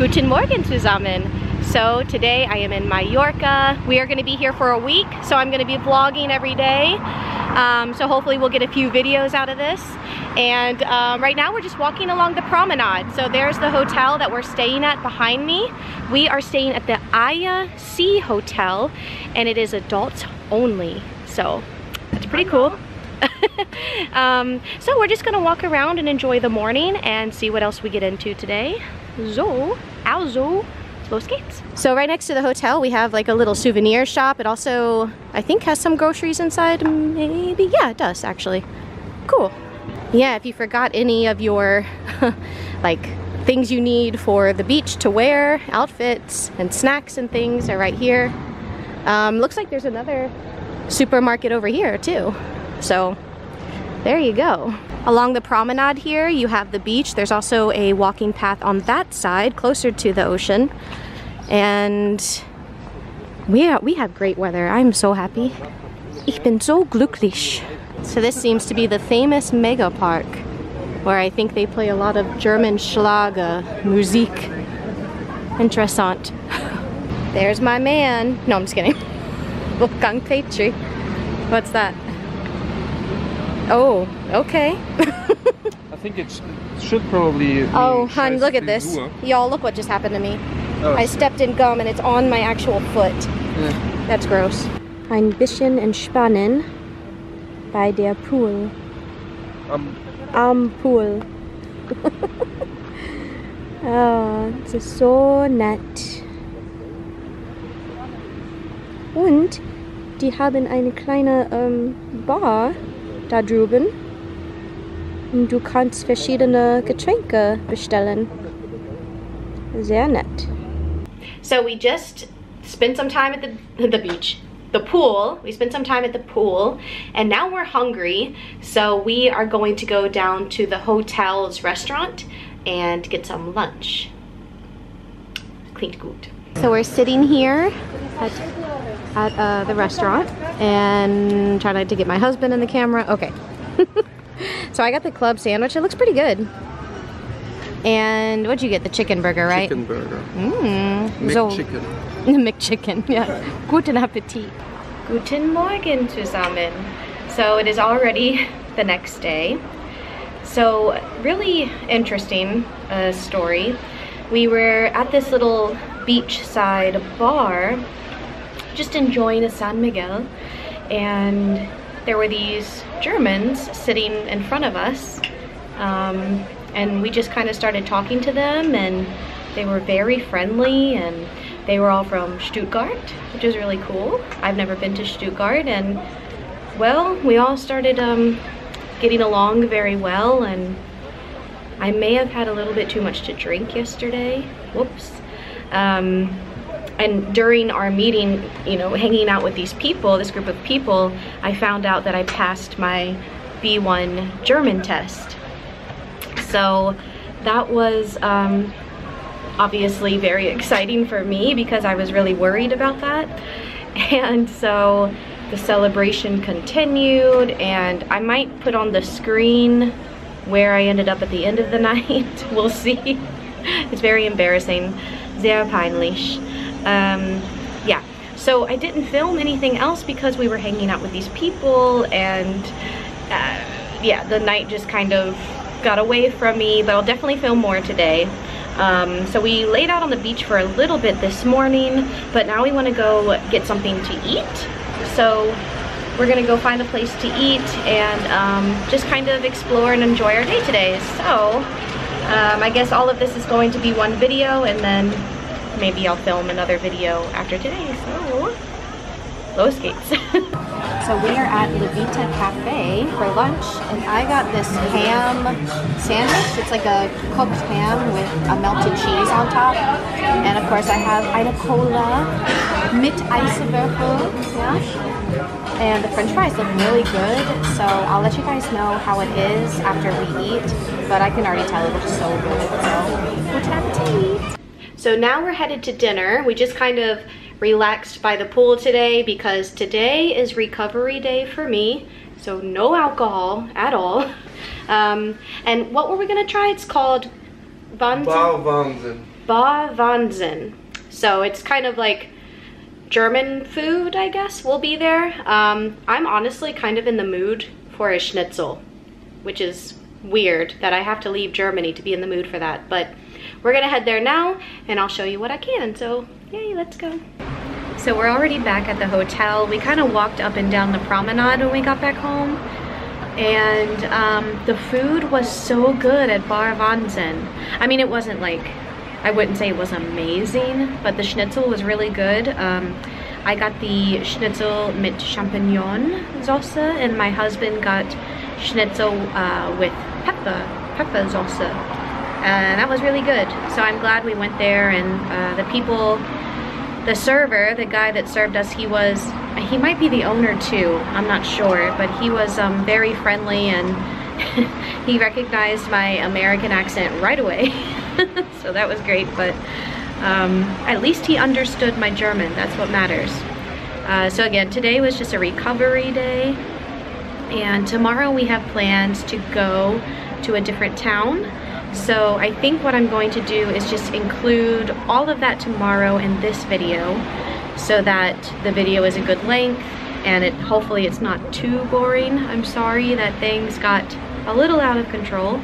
Guten Morgen zusammen. So today I am in Mallorca. We are going to be here for a week, so I'm going to be vlogging every day. So hopefully we'll get a few videos out of this. And right now we're just walking along the promenade. So there's the hotel that we're staying at behind me. We are staying at the Seahotel, and it is adults only. So that's pretty cool. So we're just gonna walk around and enjoy the morning and see what else we get into today. Also, los geht's. So right next to the hotel we have like a little souvenir shop. It also, I think, has some groceries inside, maybe. Yeah, it does actually. Cool. Yeah, if you forgot any of your like things you need for the beach to wear, outfits and snacks and things are right here. Looks like there's another supermarket over here too. So there you go. Along the promenade here you have the beach. There's also a walking path on that side closer to the ocean. And we have great weather. I'm so happy. Ich bin so glücklich. So this seems to be the famous mega park where I think they play a lot of German Schlager Musik. Interessant. There's my man. No, I'm just kidding. Wolfgang Petri. What's that? Oh, okay. I think it should probably. Oh, hun, look at this. Y'all, look what just happened to me. Oh, I stepped in gum and it's on my actual foot. Yeah. That's gross. Ein bisschen entspannen bei der Pool. Am Pool. Oh, es ist so nett. Und die haben eine kleine Bar da drüben. Und du kannst verschiedene Getränke bestellen. Sehr nett. So we just spent some time at the beach. The pool. We spent some time at the pool, and now we're hungry, so we are going to go down to the hotel's restaurant and get some lunch. Klingt gut. So we're sitting here at the restaurant and trying to get my husband in the camera. Okay. So I got the club sandwich. It looks pretty good. And what'd you get? The chicken burger, right? Chicken burger. McChicken. McChicken, yeah. Guten Appetit. Guten Morgen zusammen. So it is already the next day. So really interesting story. We were at this little beachside bar, just enjoying a San Miguel, and there were these Germans sitting in front of us. And we just kind of started talking to them, and they were very friendly, and they were all from Stuttgart, which is really cool. I've never been to Stuttgart, and well, we all started getting along very well, and I may have had a little bit too much to drink yesterday. Whoops. And during our meeting, you know, hanging out with these people, this group of people, I found out that I passed my B1 German test. So that was obviously very exciting for me because I was really worried about that. And so the celebration continued, and I might put on the screen where I ended up at the end of the night. We'll see. It's very embarrassing. Sehr peinlich. Yeah, so I didn't film anything else because we were hanging out with these people, and yeah, the night just kind of got away from me, but I'll definitely film more today. So we laid out on the beach for a little bit this morning, but now we want to go get something to eat. So we're gonna go find a place to eat and just kind of explore and enjoy our day today. So I guess all of this is going to be one video, and then maybe I'll film another video after today. So los geht's. So we are at Levita Cafe for lunch, and I got this ham sandwich. It's like a cooked ham with a melted cheese on top. And of course I have eine Cola mit Eiswürfel, yeah. And the french fries look really good, so I'll let you guys know how it is after we eat. But I can already tell it looks so good, so guten Appetit. So now we're headed to dinner. We just kind of relaxed by the pool today because today is recovery day for me, so no alcohol at all. And what were we gonna try? It's called Wahnsinn. Bar Wahnsinn. So it's kind of like German food, I guess, will be there. I'm honestly kind of in the mood for a schnitzel, which is weird that I have to leave Germany to be in the mood for that. But we're gonna head there now and I'll show you what I can. So yay, let's go. So we're already back at the hotel. We kind of walked up and down the promenade when we got back home. And the food was so good at Bar Wahnsinn. I mean, it wasn't like, I wouldn't say it was amazing, but the schnitzel was really good. I got the schnitzel mit champignon sauce, and my husband got schnitzel with pepper sauce. That was really good. So I'm glad we went there, and the people, the server, the guy that served us, he might be the owner too, I'm not sure, but he was very friendly, and he recognized my American accent right away. So that was great, but at least he understood my German. That's what matters. So again, today was just a recovery day, and tomorrow we have plans to go to a different town. So I think what I'm going to do is just include all of that tomorrow in this video, so that the video is a good length and hopefully it's not too boring. I'm sorry that things got a little out of control.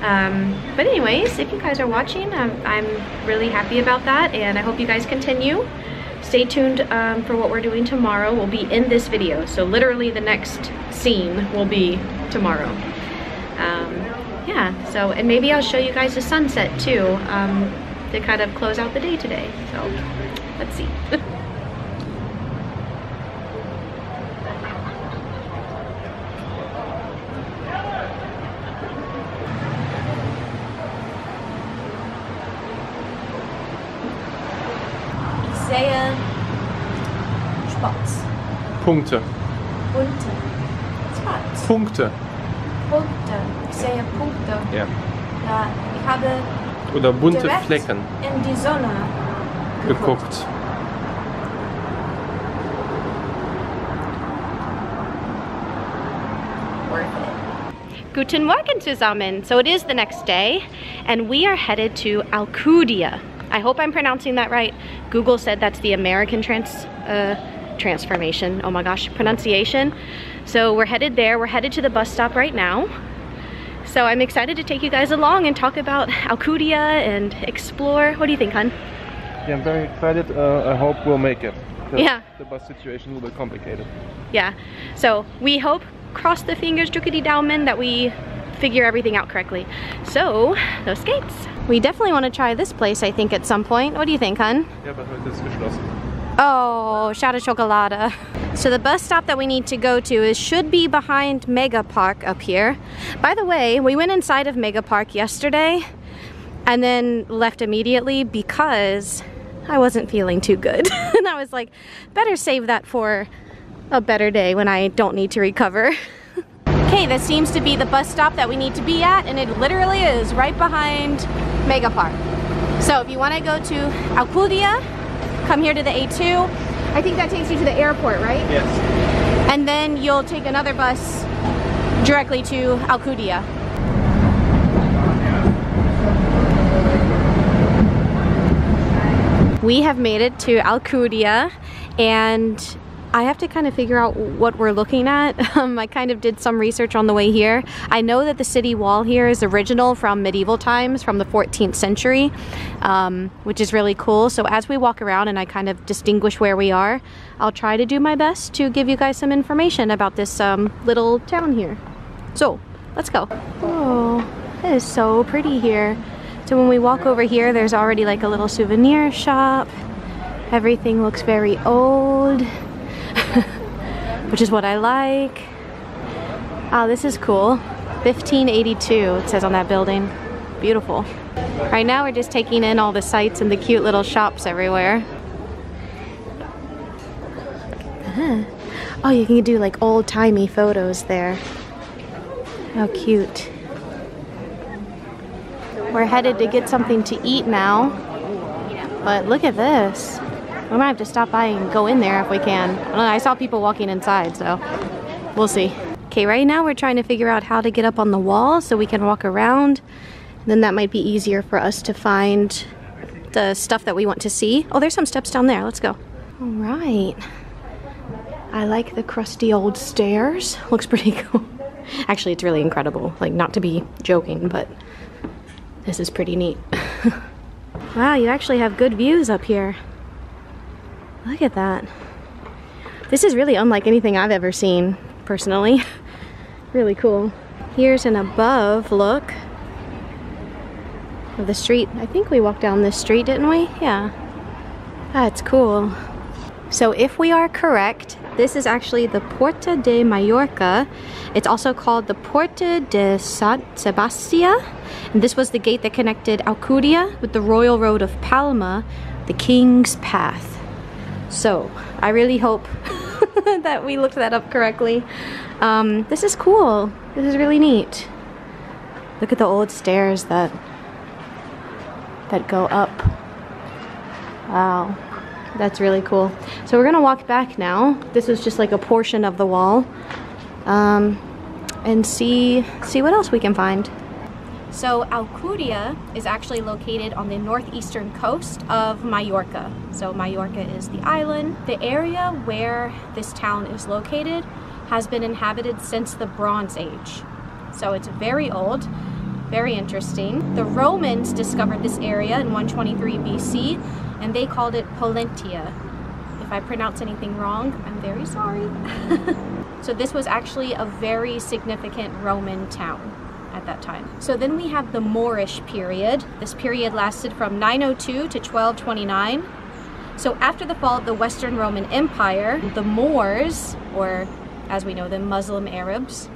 But anyways, if you guys are watching, I'm really happy about that, and I hope you guys continue. Stay tuned for what we're doing tomorrow. Will be in this video, so literally the next scene will be tomorrow. Yeah, so, and maybe I'll show you guys the sunset too, to kind of close out the day today. So let's see. Sehe schwarz. Punkte. Bunte. Schwarz. Punkte. Punkte. Ich sehe Punkte. Ja. Ja, ich habe Oder bunte direkt Flecken in die Sonne geguckt. Guten Morgen zusammen. So it is the next day, and we are headed to Alcúdia. I hope I'm pronouncing that right. Google said that's the American transformation. Oh my gosh, pronunciation. So we're headed there. We're headed to the bus stop right now. So I'm excited to take you guys along and talk about Alcúdia and explore. What do you think, hun? Yeah, I'm very excited. I hope we'll make it. Yeah. The bus situation will be complicated. Yeah. So we hope, cross the fingers, drücke die Daumen, that we figure everything out correctly. So, those skates. We definitely want to try this place, I think, at some point. What do you think, hun? Ja, aber heute ist geschlossen. Oh, schade Schokolade. So the bus stop that we need to go to should be behind Mega Park up here. By the way, we went inside of Mega Park yesterday and then left immediately because I wasn't feeling too good. And I was like, better save that for a better day when I don't need to recover. Okay, this seems to be the bus stop that we need to be at, and it literally is right behind Mega Park. So if you want to go to Alcúdia, come here to the A2. I think that takes you to the airport, right? Yes. And then you'll take another bus directly to Alcúdia. We have made it to Alcúdia, and I have to kind of figure out what we're looking at. I kind of did some research on the way here. I know that the city wall here is original from medieval times, from the 14th century, which is really cool. So as we walk around and I kind of distinguish where we are, I'll try to do my best to give you guys some information about this little town here. So let's go. Oh, it is so pretty here. So when we walk over here, there's already like a little souvenir shop. Everything looks very old. Which is what I like. Oh, this is cool. 1582, it says on that building. Beautiful. Right now we're just taking in all the sights and the cute little shops everywhere. Oh, you can do like old-timey photos there. How cute. We're headed to get something to eat now. But look at this. We might have to stop by and go in there if we can. I don't know, I saw people walking inside, so we'll see. Okay, right now we're trying to figure out how to get up on the wall so we can walk around. Then that might be easier for us to find the stuff that we want to see. Oh, there's some steps down there. Let's go. All right. I like the crusty old stairs. Looks pretty cool. Actually, it's really incredible. Like, not to be joking, but this is pretty neat. Wow, you actually have good views up here. Look at that. This is really unlike anything I've ever seen, personally. Really cool. Here's an above look of the street. I think we walked down this street, didn't we? Yeah. That's cool. So if we are correct, this is actually the Puerta de Mallorca. It's also called the Puerta de Sant Sebastià. And this was the gate that connected Alcúdia with the Royal Road of Palma, the King's Path. So I really hope that we looked that up correctly. This is cool. This is really neat. Look at the old stairs that go up. Wow, that's really cool. So we're gonna walk back now. This is just like a portion of the wall, and see what else we can find. So Alcúdia is actually located on the northeastern coast of Mallorca. So Mallorca is the island. The area where this town is located has been inhabited since the Bronze Age. So it's very old, very interesting. The Romans discovered this area in 123 BC, and they called it Pollentia. If I pronounce anything wrong, I'm very sorry. So this was actually a very significant Roman town at that time. So then we have the Moorish period. This period lasted from 902 to 1229. So after the fall of the Western Roman Empire, the Moors, or as we know them, Muslim Arabs,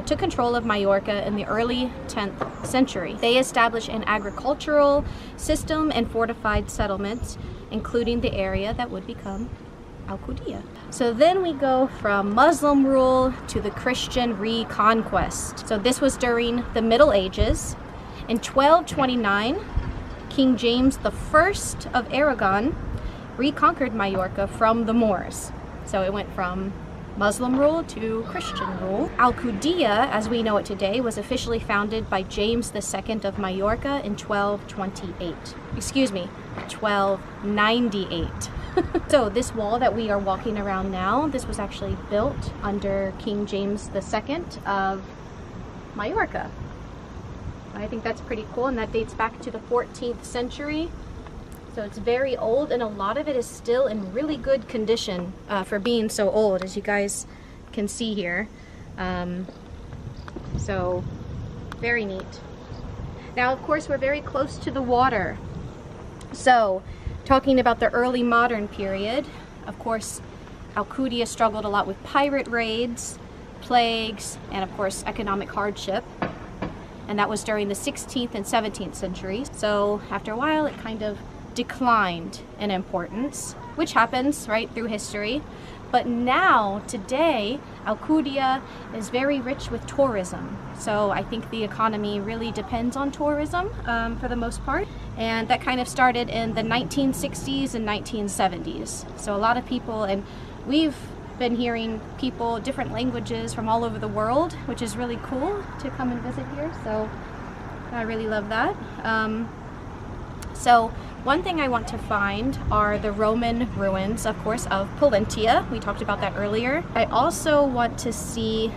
took control of Mallorca in the early 10th century. They established an agricultural system and fortified settlements, including the area that would become Alcúdia. So then we go from Muslim rule to the Christian reconquest. So this was during the Middle Ages. In 1229, King James I of Aragon reconquered Mallorca from the Moors. So it went from Muslim rule to Christian rule. Alcúdia, as we know it today, was officially founded by James II of Mallorca in 1228. Excuse me, 1298. So this wall that we are walking around now, this was actually built under King James II of Mallorca. I think that's pretty cool, and that dates back to the 14th century. So it's very old, and a lot of it is still in really good condition for being so old, as you guys can see here. So very neat. Now, of course, we're very close to the water. So talking about the early modern period, of course, Alcúdia struggled a lot with pirate raids, plagues, and of course, economic hardship. And that was during the 16th and 17th centuries. So after a while, it kind of declined in importance, which happens right through history. But now, today, Alcúdia is very rich with tourism. So I think the economy really depends on tourism for the most part. And that kind of started in the 1960s and 1970s. So a lot of people, and we've been hearing people, different languages from all over the world, which is really cool to come and visit here. So I really love that. So one thing I want to find are the Roman ruins, of course, of Pollentia. We talked about that earlier. I also want to see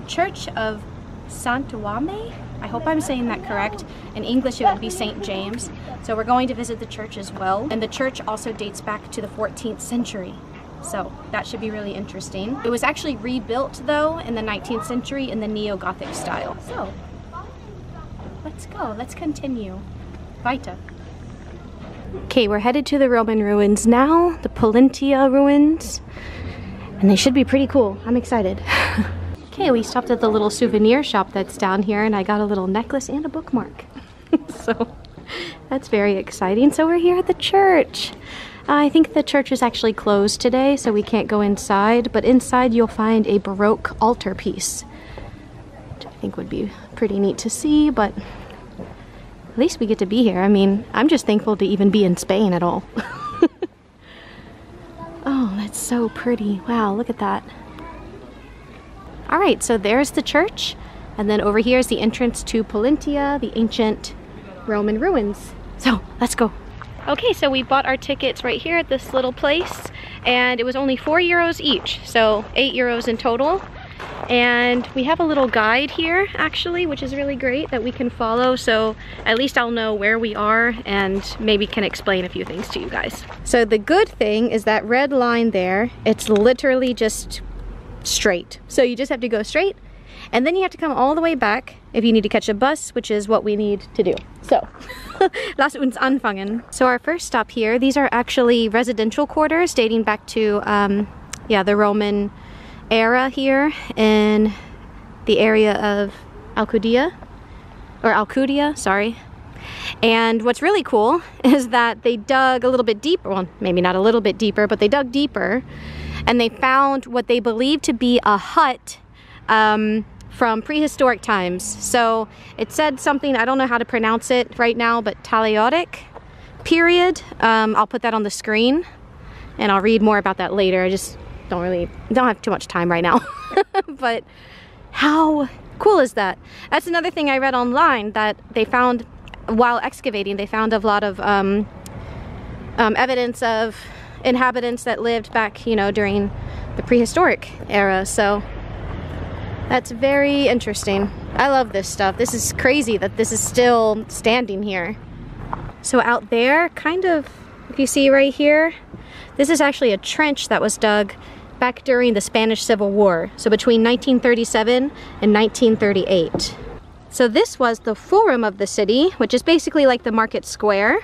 Church of Santuame. I hope I'm saying that correct. In English, it would be St. James. So we're going to visit the church as well. And the church also dates back to the 14th century. So that should be really interesting. It was actually rebuilt, though, in the 19th century in the Neo-Gothic style. So let's go. Let's continue. Weiter. Okay, we're headed to the Roman ruins now, the Pollentia ruins, and they should be pretty cool. I'm excited. Okay, we stopped at the little souvenir shop that's down here, and I got a little necklace and a bookmark. So that's very exciting. So we're here at the church. I think the church is actually closed today, so we can't go inside, but inside you'll find a Baroque altarpiece, which I think would be pretty neat to see, but at least we get to be here. I mean, I'm just thankful to even be in Spain at all. Oh, that's so pretty. Wow, look at that. All right, so there's the church. And then over here is the entrance to Pollentia, the ancient Roman ruins. So let's go. Okay, so we bought our tickets right here at this little place, and it was only €4 each, so €8 in total. And we have a little guide here, actually, which is really great that we can follow, so at least I'll know where we are and maybe can explain a few things to you guys. So the good thing is that red line there, it's literally just straight. So you just have to go straight, and then you have to come all the way back if you need to catch a bus, which is what we need to do. So, lass uns anfangen. So our first stop here, these are actually residential quarters dating back to, yeah, the Roman era here in the area of Alcúdia, sorry. And what's really cool is that they dug a little bit deeper, well, maybe not a little bit deeper, but they dug deeper, and they found what they believe to be a hut from prehistoric times. So it said something, I don't know how to pronounce it right now, but Paleolithic period. I'll put that on the screen and I'll read more about that later. I just don't have too much time right now. But how cool is that? That's another thing I read online, that they found while excavating, they found a lot of evidence of inhabitants that lived back, you know, during the prehistoric era. So that's very interesting. I love this stuff. This is crazy that this is still standing here. So out there, kind of, if you see right here, this is actually a trench that was dug back during the Spanish Civil War. So between 1937 and 1938. So this was the forum of the city, which is basically like the market square.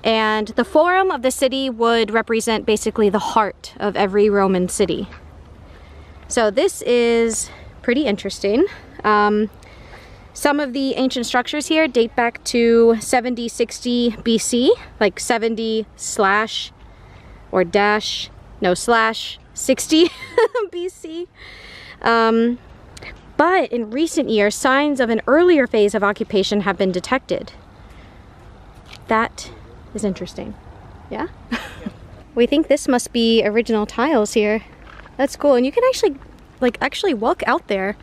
And the forum of the city would represent basically the heart of every Roman city. So this is pretty interesting. Some of the ancient structures here date back to 70-60 BC, like 70 slash or dash, no slash 60 BC. But in recent years, signs of an earlier phase of occupation have been detected. That is interesting. Yeah? We think this must be original tiles here. That's cool. And you can actually walk out there.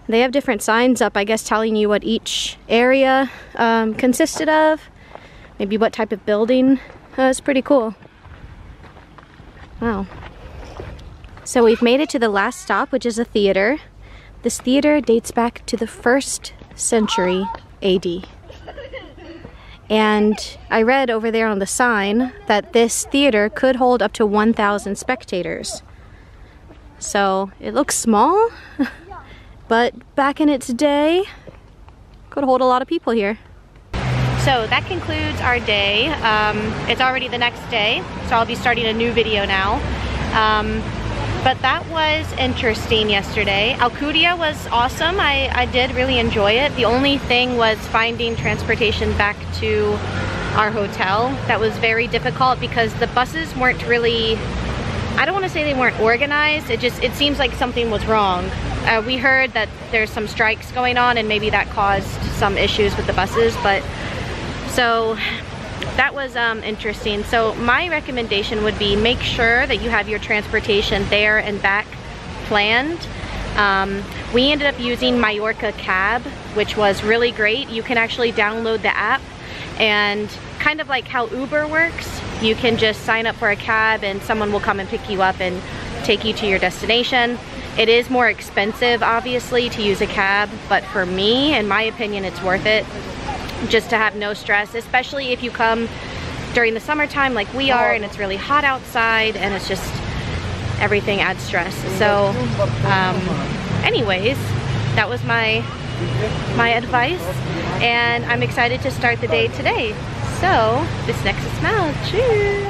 They have different signs up, I guess, telling you what each area consisted of, maybe what type of building. It's pretty cool. Wow. So we've made it to the last stop, which is a theater. This theater dates back to the 1st century AD. And I read over there on the sign that this theater could hold up to 1,000 spectators. So it looks small, but back in its day, could hold a lot of people here. So that concludes our day. It's already the next day, so I'll be starting a new video now. But that was interesting yesterday. Alcúdia was awesome. I did really enjoy it. The only thing was finding transportation back to our hotel. That was very difficult because the buses weren't really, I don't want to say they weren't organized, it seems like something was wrong. We heard that there's some strikes going on and maybe that caused some issues with the buses, but so that was interesting. So my recommendation would be make sure that you have your transportation there and back planned. We ended up using Mallorca Cab, which was really great. You can actually download the app, and kind of like how Uber works, you can just sign up for a cab and someone will come and pick you up and take you to your destination. It is more expensive, obviously, to use a cab, but for me, in my opinion, it's worth it. Just to have no stress, especially if you come during the summertime like we are and it's really hot outside and it's just, everything adds stress. So anyways, that was my advice, and I'm excited to start the day today. So bis nächstes Mal. Tschüss.